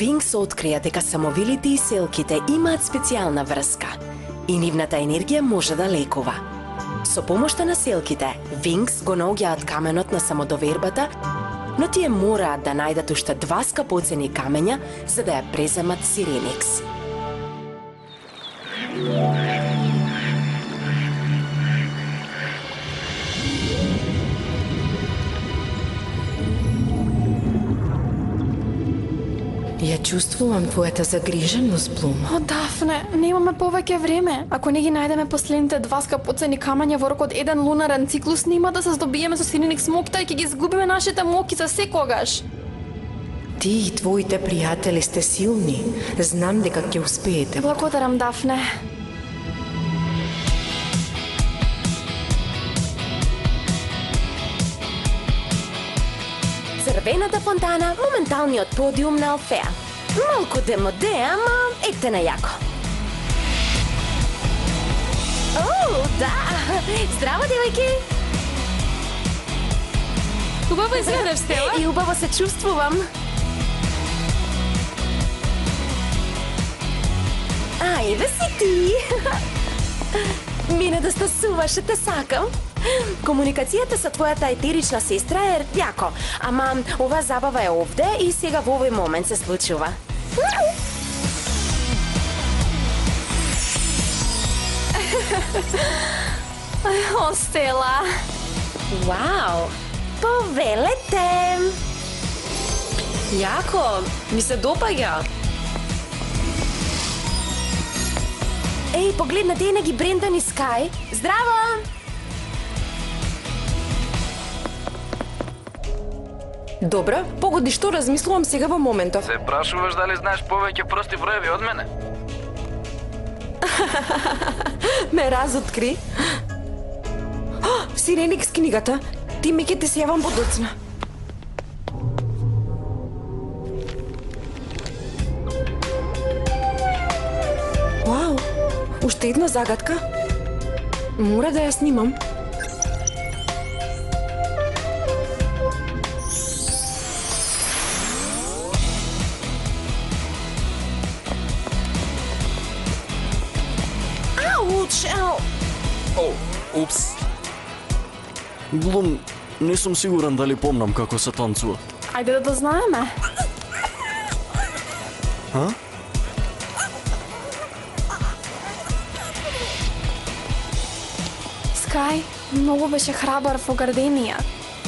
Винкс открија дека самовилите и селките имаат специјална врска и нивната енергија може да лекува. Со помошта на селките, Винкс го наоѓаат каменот на самодовербата, но тие мораат да најдат уште 2 скапоцени камења за да ја преземат Сиреникс. Ја чувствувам твојата загриженост, Блум. О, Дафне, немаме повеќе време. Ако не ги најдеме последните 2 скапоцени камења во рок од 1 лунарен циклус, нема да се здобиеме со Сиреникс мокта и ќе ги изгубиме нашите моки за секогаш. Ти и твоите пријатели сте силни. Знам дека ќе успеете. Благодарам, Дафне. Црвената фонтана, моменталниот подиум на Алфеа. Малку демоде, ама ете на јако. О, да! Здраво, девојки! Убаво изгледаш, Стела. И убаво се чувствувам. Ајде си ти! Мине да стасуваш, те сакам. Комуникацијата со твојата етерична сестра е јако, ама оваа забава е овде и сега во овој момент се случува. О, Стела. Вау! Повелете! Јако, ми се допаѓа. Еј, погледнете ги Брендан и Скај. Здраво! Добра, погоди што размислувам сега во моментов. Се прашуваш дали знаеш повеќе прости броеви од мене? Ме разоткри. Сиреникс книгата. Ти ми ќе те се јавам подоцна. Вау, уште една загадка. Мора да ја снимам. О, упс. Блум, не сум сигурен дали помнам како се танцува. Ајде да знаеме. Ха? Скај, многу беше храбар во Гарденија,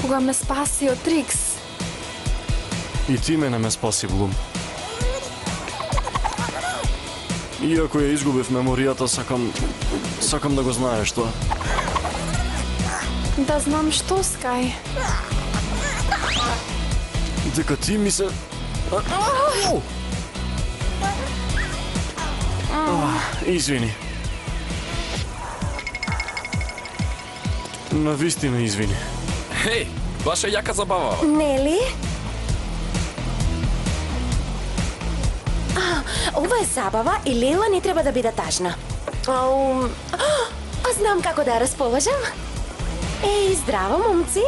кога ме спаси од Трикс. И ти мене ме спаси, Блум. Иако ја изгубив меморијата, сакам да го знаеш тоа. Да знам што, Скај. Дека ти ми се... Извини. Навистина извини. Хеј, баш е јака забава. Нели? Ова е забава и Лела не треба да биде тажна. Знам како да ја расположам. Еј, здраво, момци.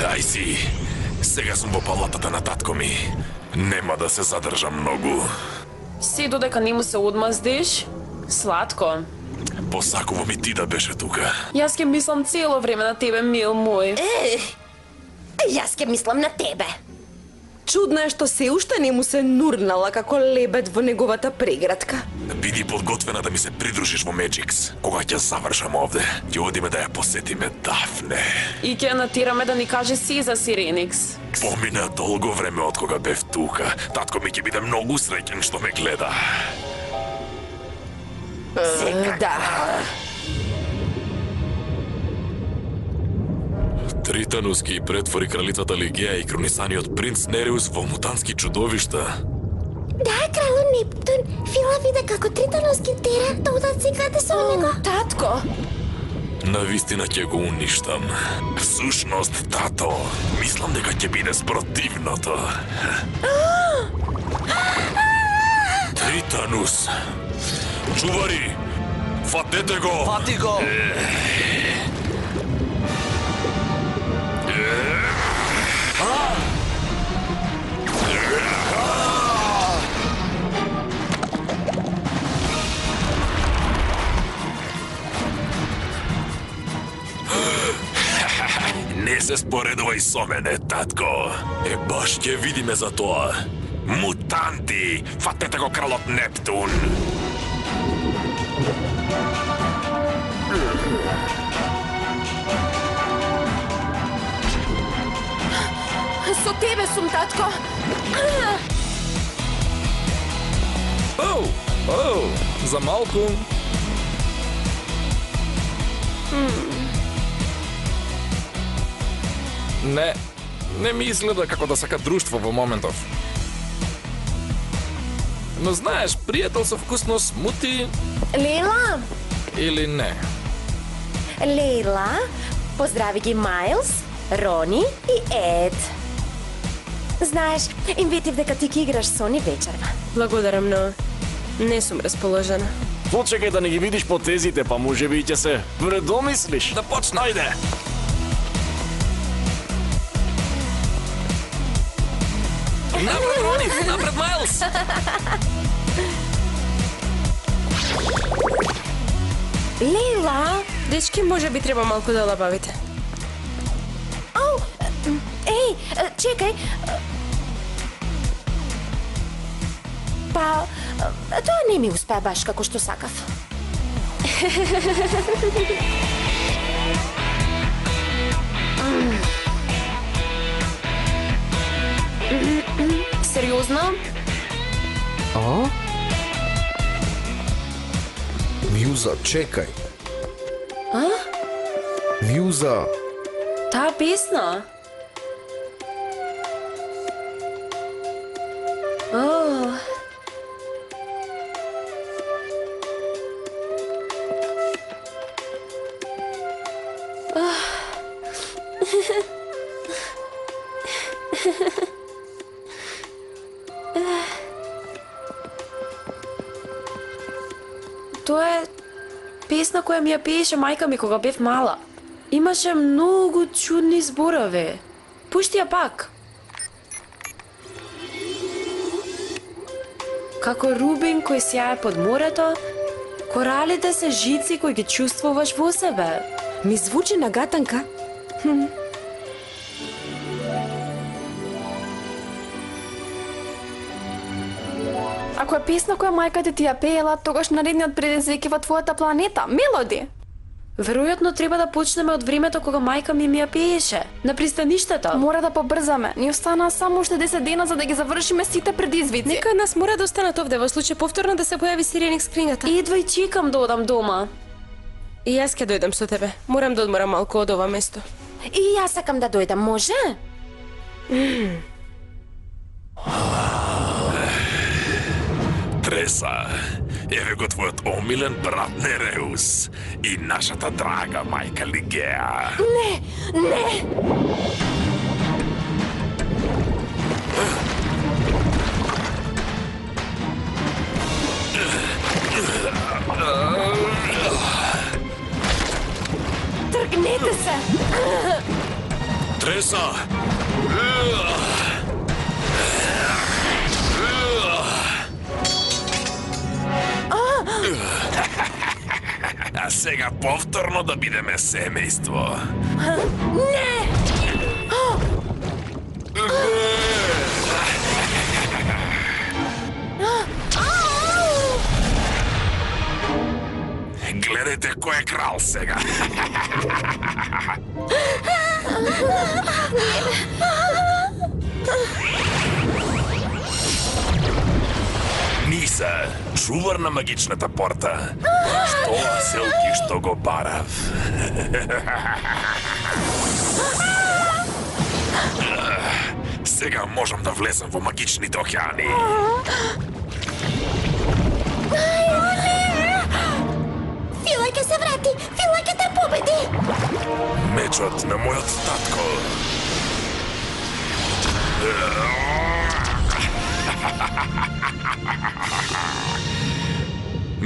Ај си, сега сум во палатата на татко ми. Нема да се задржам многу. Се додека не му се одмаздиш? Сладко. Посакувам и ти да беше тука. Јас ќе мислам цело време на тебе, мил мој. Јас ќе мислам на тебе. Чудно е што се уште не му се нурнала како лебед во неговата преградка. Биди подготвена да ми се придружиш во Меджикс. Кога ќе завршам овде, ќе одиме да ја посетиме Дафне. И ќе натираме да ни каже си за Сиреникс. Помина долго време од кога бев тука. Татко ми ќе биде многу среќен што ме гледа. Да. Тританус ги претвори кралицата Лигеја и кронисаниот принц Нереус во мутантски чудовишта. Да, кралот Нептун, Фила виде како Тританус ги тера да удат секаде со него. Татко! Навистина ќе го уништам. Всушност, тато, мислам дека ќе биде спротивното. Тританус! Чувари! Фатете го! Фати го! Не се споредувај со мене, татко. Баш ќе видиме за тоа. Мутанти! Фатете го кралот Нептун! Со тебе сум, татко. Оу, за малку. Не ми изгледа како да сака друштво во моментов. Но знаеш, пријател со вкусно смути Лейла, или не? Лейла, поздрави ги Майлс, Рони и Ед. Знаеш, им ветив дека ти ќе играш со они вечерва. Благодарам, но не сум расположена. Почекај да не ги видиш потезите, па можеби и ќе се вредомислиш. Да почна. Ајде. Напред, Рони! Напред, Майлс! Лейла, Дечки, може би треба малку да лабавите. ау, еј, чекај. Па, тоа не ми успеа баш како што сакав. Сериозно? Вјуза, чекај. Вјуза. Таа песна? Тоа е песна која ми ја пееше мајка ми кога бев мала. Имаше многу чудни зборови. Пушти ја пак. Како рубин кој сјае под морето, коралите се жици кои ги чувствуваш во себе. Ми звучи нагатанка. Ако е песна која мајката ти ја пеела, тогаш наредниот предизвик е во твојата планета, Мелоди. Веројатно треба да почнеме од времето кога мајка ми ја пееше, на пристаништето. Мора да побрзаме. Ни останаа само уште 10 дена за да ги завршиме сите предизвици. Некој од нас мора да останат овде во случај повторно да се појави Сиреник с книгата. Едва чекам да одам дома. И јас ќе дојдам со тебе. Морам да одморам малку од ова место. И јас сакам да дојдам, може? Треса, еве го твојот омилен брат Нереус и нашата драга мајка Лигеа. Не! Тргнете се! Треса! А сега повторно да бидеме семејство. Не! Гледајте кој е крал сега. Ниса, чувар на магичната порта. Што селки што го барав. Сега можам да влезам во магичните океани. Фила ќе се врати! Фила ќе те победи! Мечот на мојот татко.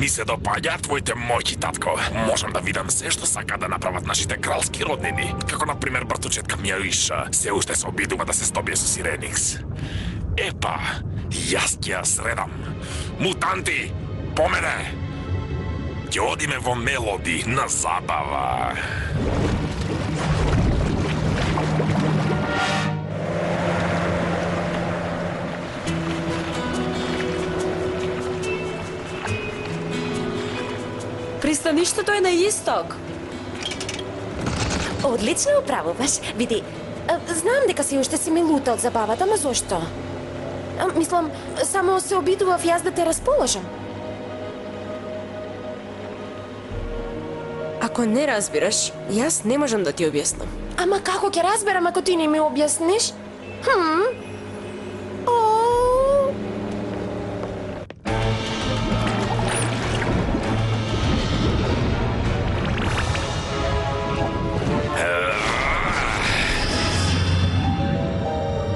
Ми се допаѓаат твоите моќи, татко. Можам да видам се што сака да направат нашите кралски роднини. Како, например, братучетка Мјаиша се уште се обидува да се здобие со Сиреникс. Епа, јас ќе ја средам. Мутанти, по мене! Ќе одиме во Мелоди на забава. Пристаништето е на исток. Одлично управуваш. Види, знам дека си уште си ми лута од забавата, ама зошто? Мислам, само се обидував јас да те расположам. Ако не разбираш, јас не можам да ти објаснам. Ама како ќе разберам ако ти не ми објасниш?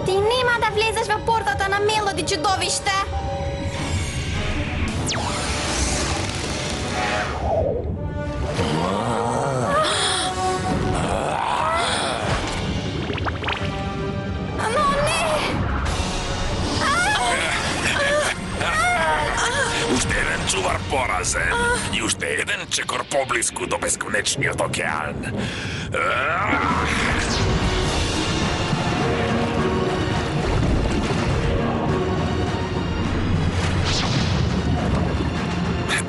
Ти нема да влезеш во портата на Мелоди, чудовиште! Уште еден чувар поразен и уште еден чекор поблиску до бесконечниот океан.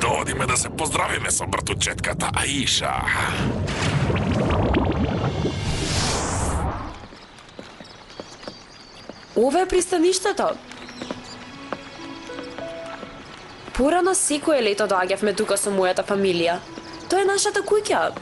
Да одиме да се поздравиме со братучетката Аиша. Ова е пристаништето. Порано секое лето доаѓавме тука со мојата фамилија. Тоа е нашата куќа.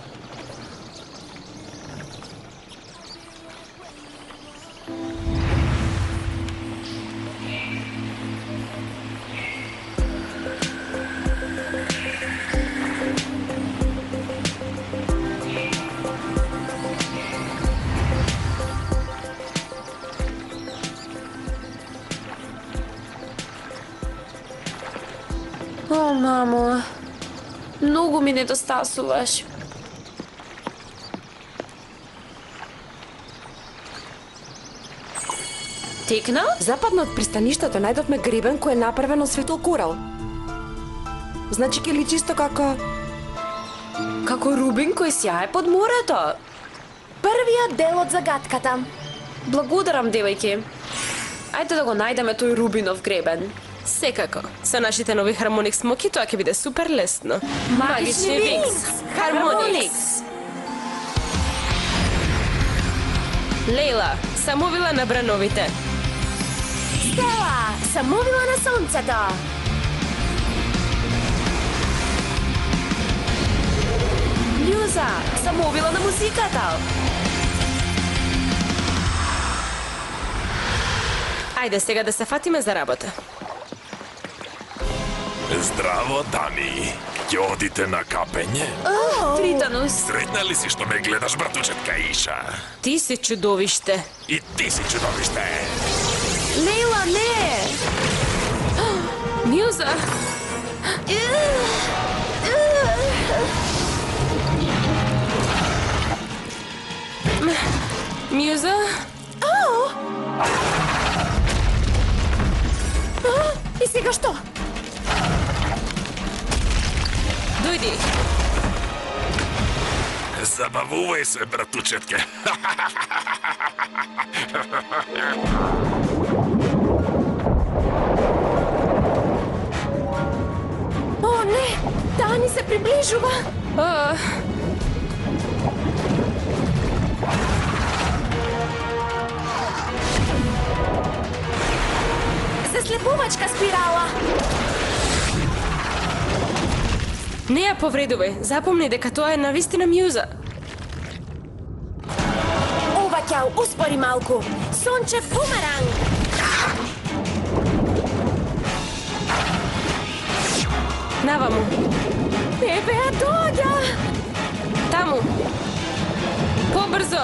О, мамо, многу ми недостасуваш. Текна? Западно од пристаништето најдовме гребен кој е направен од светол корал. Значи ќе личи исто како... Како рубин кој сјае под морето. Првиот дел од загадката. Благодарам, девојки. Ајде да го најдеме тој рубинов гребен. Секако. Со нашите нови Хармоникс моки тоа ќе биде супер лесно. Магични Винкс! Хармоникс! Лейла, самовила на брановите. Стела, самовила на сонцето. Љуза, самовила на музиката. Ајде сега да се фатиме за работа. Здраво, дами. Ќе одите на капење? Тританус. Среќна ли си што ме гледаш, братучетка Иша? Ти си чудовиште. И ти си чудовиште. Лейла, не! Мјуза! Мјуза? И сега што? Дојди. Забавувај се, братучетке. О, не! Таа ни се приближува. Заслепувачка спирала. Не ја повредувај. Запомни дека тоа е навистина Мјуза. Ова ќе успори малку. Сончев бумеранг. Наваму. Бебеа доаѓа. Таму. Побрзо.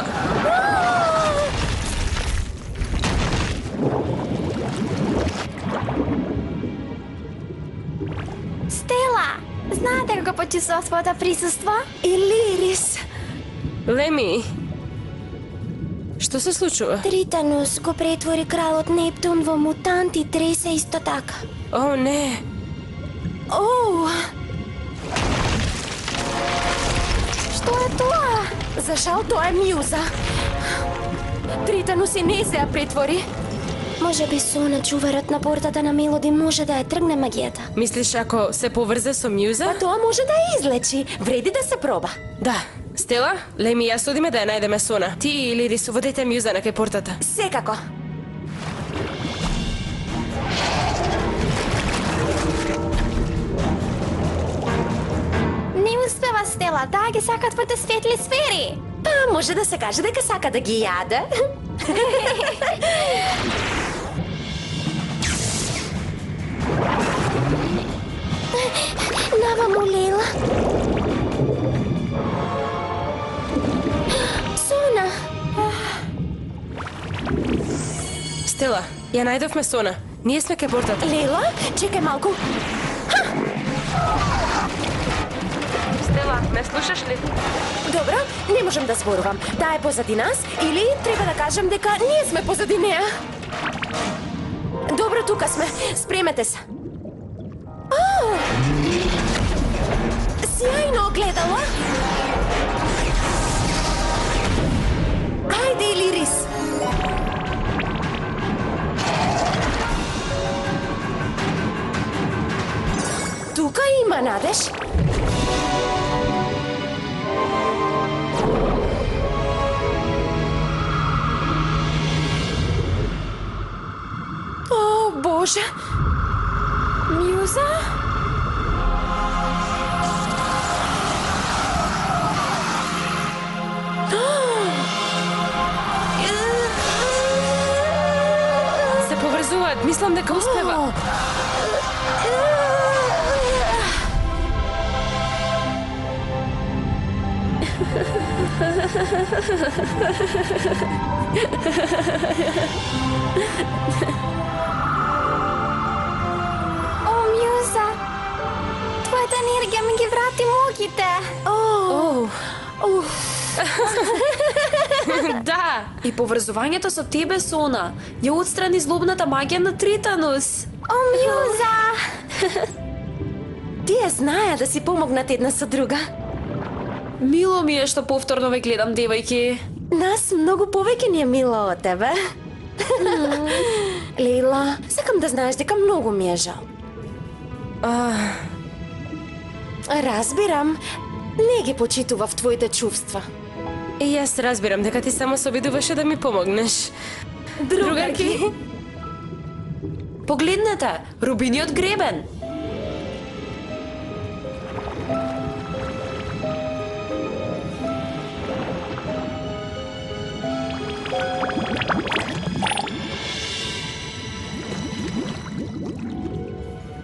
Стела, почувствував твоето присуство. Илирис. Леми, што се случува? Тританус го претвори кралот Нептун во мутант и тресе исто така. О, не. Оу, Што е тоа? за жал тоа е Мјуза. Тританус и не се ја претвори. Може би Сона, чуварот на портата на Мелоди, може да ја тргне магијата. Мислиш ако се поврзе со Мјуза? Па тоа може да ја излечи. Вреди да се проба. Да. Стела, Леми, ја судиме да ја најдеме Сона. Ти или Рис, водете Мјуза на кај портата. Секако. Не успева Стела, таа ги сака твоите светли сфери. Па може да се каже дека сака да ги јаде. Наваму, Лейла. Сона, Стела, ја најдовме Сона. Ние сме кај портата. Лейла, чекај малку. Стела, ме слушаш ли? Добро, не можам да зборувам. Таа е позади нас или треба да кажам дека ние сме позади неа? Добро, тука сме. Спремете се. Сјајно огледало. Ајде, Илирис. Тука има надеж. О, Боже! Мјуза? Се поврзуваат, мислам дека успева. о, Мјуза. Твојата енергија ми ги врати моките. Да. И поврзувањето со тебе, Сона, ја отстрани злобната магија на Тританус. О, Мјуза. Тие знаеа да си помогнат една со друга. Мило ми е што повторно ве гледам, девојки. Нас многу повеќе ни е мило од тебе. Лейла, сакам да знаеш дека многу ми е жал. Разбирам, не ги почитував твоите чувства. И јас разбирам дека ти само се обидуваше да ми помогнеш. Другарки? Погледнете, рубиниот гребен.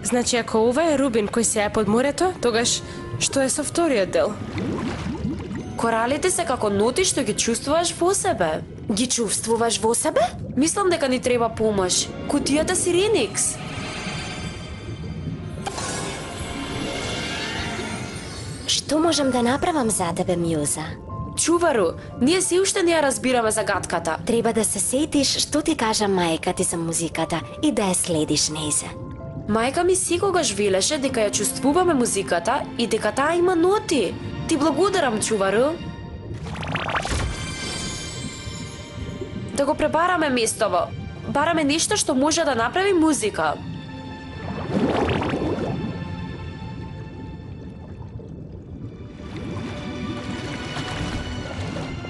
Значи, ако ова е рубин кој се ја под морето, тогаш што е со вториот дел? Коралите се како ноти што ги чувствуваш во себе. Ги чувствуваш во себе? Мислам дека ни треба помош. Кутијата Сиреникс. Што можам да направам за тебе, Мјуза? Чувару, ние се уште не ја разбираме загадката. Треба да се сетиш што ти кажа мајка ти за музиката и да ја следиш нејзе. Мајка ми секогаш велеше дека ја чувствуваме музиката и дека таа има ноти. Ти благодарам, Чувару. Да го пребараме местово. Бараме нешто што може да направи музика.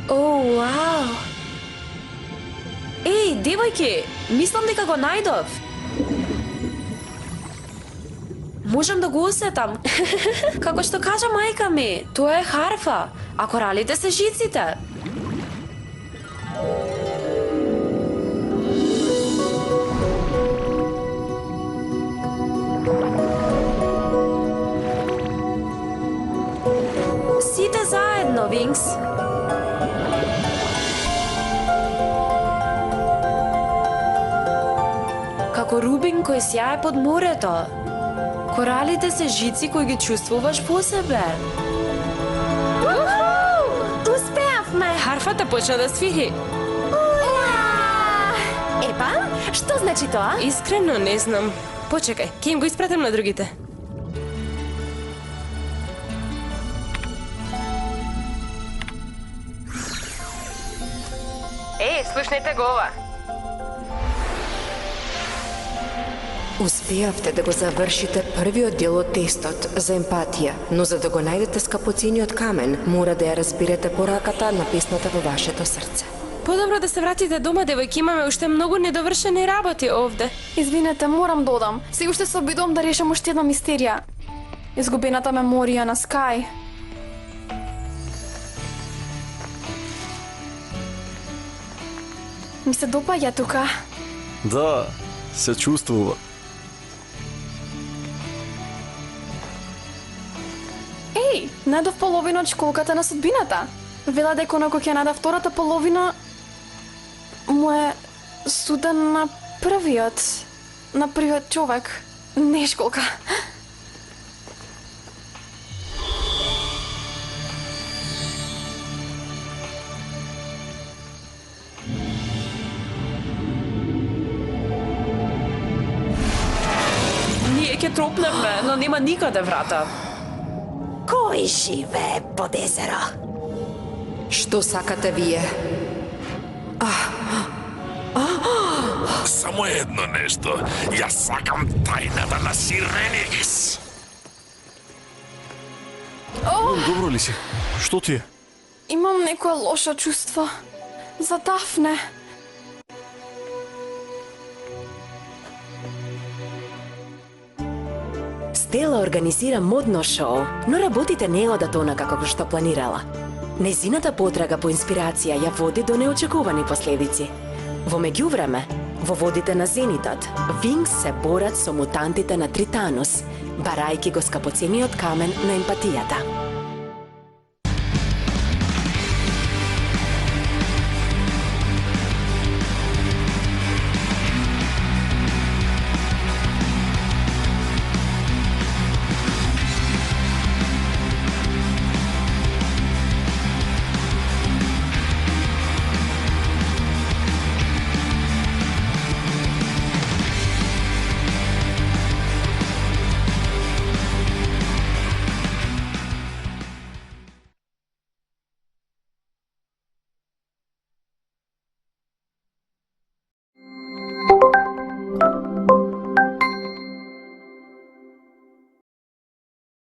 О, вау! Еј, девојки, мислам дека го најдов. Можам да го осетам. Како што кажа мајка ми, тоа е харфа, а коралите се жиците. Сите заедно, Винкс. Како рубин кој сјае под морето. Коралите се жици кои ги чувствуваш по себе. Успеавме! Харфата почна да свири. Епа, што значи тоа? Искрено не знам. Почекај, ќе им го испратам на другите. Слушнете го ова. Успеавте да го завршите првиот дел од тестот за емпатија, но за да го најдете скапоцениот камен, мора да ја разберете пораката написната во вашето срце. Подобро да се вратите дома, девојки, имаме уште многу недовршени работи овде. Извинете, морам да одам. Сега уште се обидувам да решам уште една мистерија. Изгубената меморија на Скај. Ми се допаѓа тука. Да, се чувствува. Еј, најдов половина од школката на судбината. Вела дека онако ќе најда втората половина му е суден на првиот човек. Не школка. Ќе тропнеме, но нема никаде врата. Кој живее под езеро? Што сакате вие? Само едно нешто. Јас сакам тајната на Сиреникс. Добро ли си? Што ти е? Имам некое лошо чувство. За Дафне. Стела организира модно шоу, но работите не одат онака како што планирала. Незината потрага по инспирација ја води до неочекувани последици. Во меѓувреме, во водите на Зенитот, Вингс се борат со мутантите на Тританус, барајки го скапоцениот камен на емпатијата.